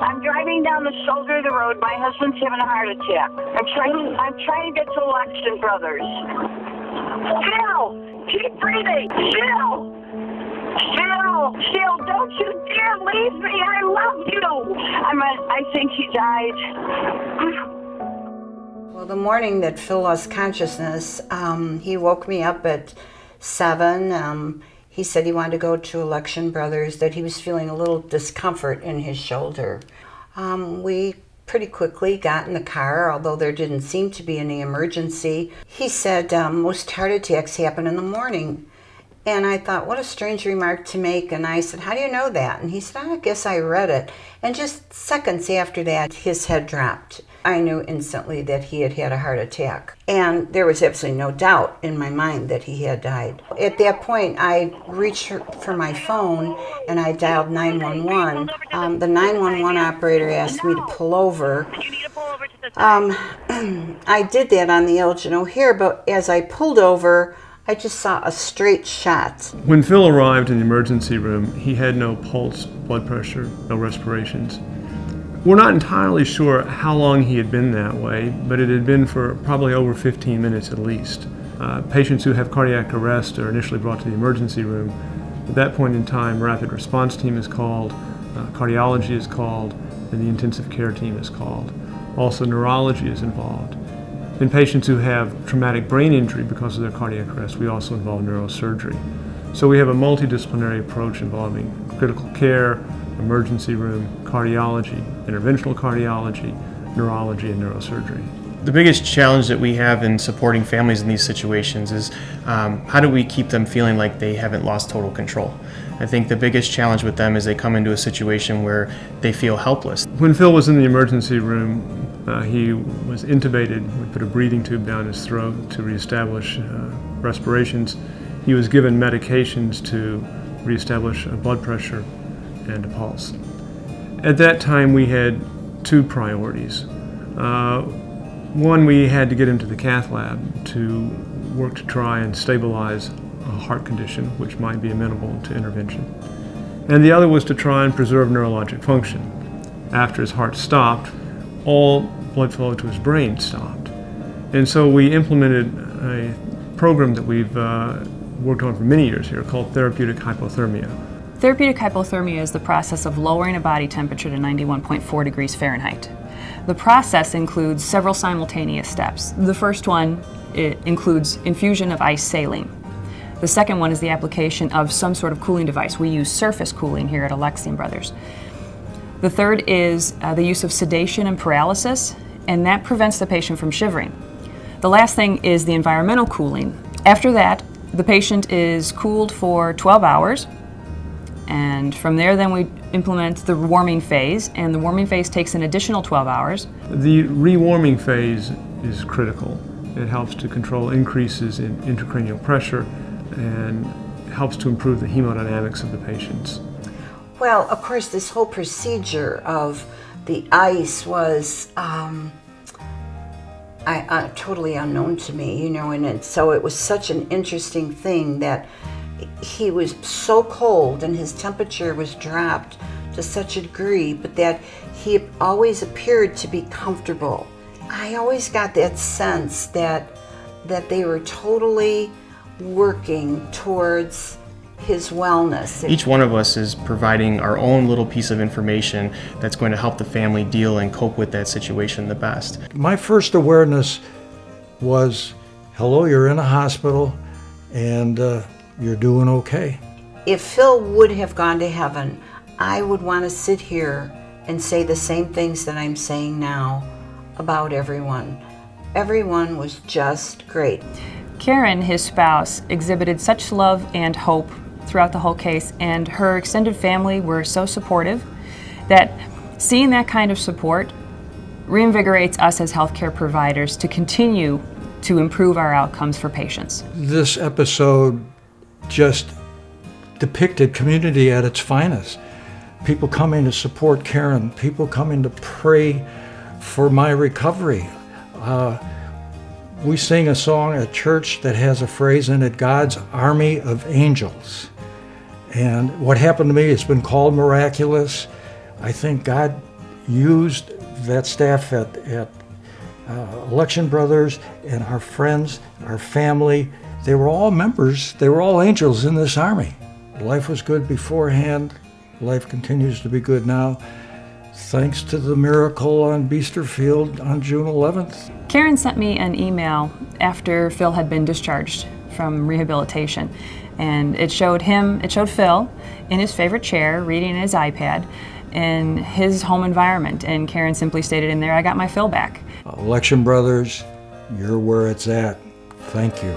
I'm driving down the shoulder of the road. My husband's having a heart attack. I'm trying to get to Lexington Brothers. Phil, keep breathing. Phil, don't you dare leave me. I love you. I think he died. Well, the morning that Phil lost consciousness, he woke me up at 7. He said he wanted to go to Election Brothers, that he was feeling a little discomfort in his shoulder. We pretty quickly got in the car, although there didn't seem to be any emergency. He said most heart attacks happen in the morning. And I thought, what a strange remark to make. And I said, how do you know that? And he said, I guess I read it. And just seconds after that, his head dropped. I knew instantly that he had had a heart attack. And there was absolutely no doubt in my mind that he had died. At that point, I reached for my phone and I dialed 911. The 911 operator asked me to pull over. I did that on the Elgin O'Hare, but as I pulled over, I just saw a straight shot. When Phil arrived in the emergency room, he had no pulse, blood pressure, no respirations. We're not entirely sure how long he had been that way, but it had been for probably over 15 minutes at least. Patients who have cardiac arrest are initially brought to the emergency room. At that point in time, rapid response team is called, cardiology is called, and the intensive care team is called. Also, neurology is involved. In patients who have traumatic brain injury because of their cardiac arrest, we also involve neurosurgery. So we have a multidisciplinary approach involving critical care, emergency room, cardiology, interventional cardiology, neurology, and neurosurgery. The biggest challenge that we have in supporting families in these situations is how do we keep them feeling like they haven't lost total control? I think the biggest challenge with them is they come into a situation where they feel helpless. When Phil was in the emergency room, he was intubated. We put a breathing tube down his throat to reestablish respirations. He was given medications to reestablish blood pressure and a pulse. At that time, we had two priorities. One, we had to get him to the cath lab to work to try and stabilize a heart condition which might be amenable to intervention. And the other was to try and preserve neurologic function. After his heart stopped, all blood flow to his brain stopped. And so we implemented a program that we've worked on for many years here called therapeutic hypothermia. Therapeutic hypothermia is the process of lowering a body temperature to 91.4 degrees Fahrenheit. The process includes several simultaneous steps. The first one includes infusion of ice saline. The second one is the application of some sort of cooling device. We use surface cooling here at Alexian Brothers. The third is the use of sedation and paralysis, and that prevents the patient from shivering. The last thing is the environmental cooling. After that, the patient is cooled for 12 hours, and from there then we implement the warming phase, and the warming phase takes an additional 12 hours. The rewarming phase is critical. It helps to control increases in intracranial pressure and helps to improve the hemodynamics of the patients. Well, of course, this whole procedure of the ice was totally unknown to me, and so it was such an interesting thing that he was so cold and his temperature was dropped to such a degree, but that he always appeared to be comfortable. I always got that sense that they were totally working towards his wellness. Each one of us is providing our own little piece of information that's going to help the family deal and cope with that situation the best. My first awareness was, hello, you're in a hospital and you're doing okay. If Phil would have gone to heaven, I would want to sit here and say the same things that I'm saying now about everyone. Everyone was just great. Karen, his spouse, exhibited such love and hope throughout the whole case, and her extended family were so supportive that seeing that kind of support reinvigorates us as healthcare providers to continue to improve our outcomes for patients. This episode just depicted community at its finest. People coming to support Karen, people coming to pray for my recovery. We sing a song at church that has a phrase in it, God's army of angels. And what happened to me has been called miraculous. I think God used that staff at Election Brothers and our friends, our family. They were all members, they were all angels in this army. Life was good beforehand. Life continues to be good now, thanks to the miracle on Beester Field on June 11th. Karen sent me an email after Phil had been discharged from rehabilitation, and it showed Phil in his favorite chair, reading his iPad, in his home environment, and Karen simply stated in there, "I got my Phil back." Election Brothers, you're where it's at. Thank you.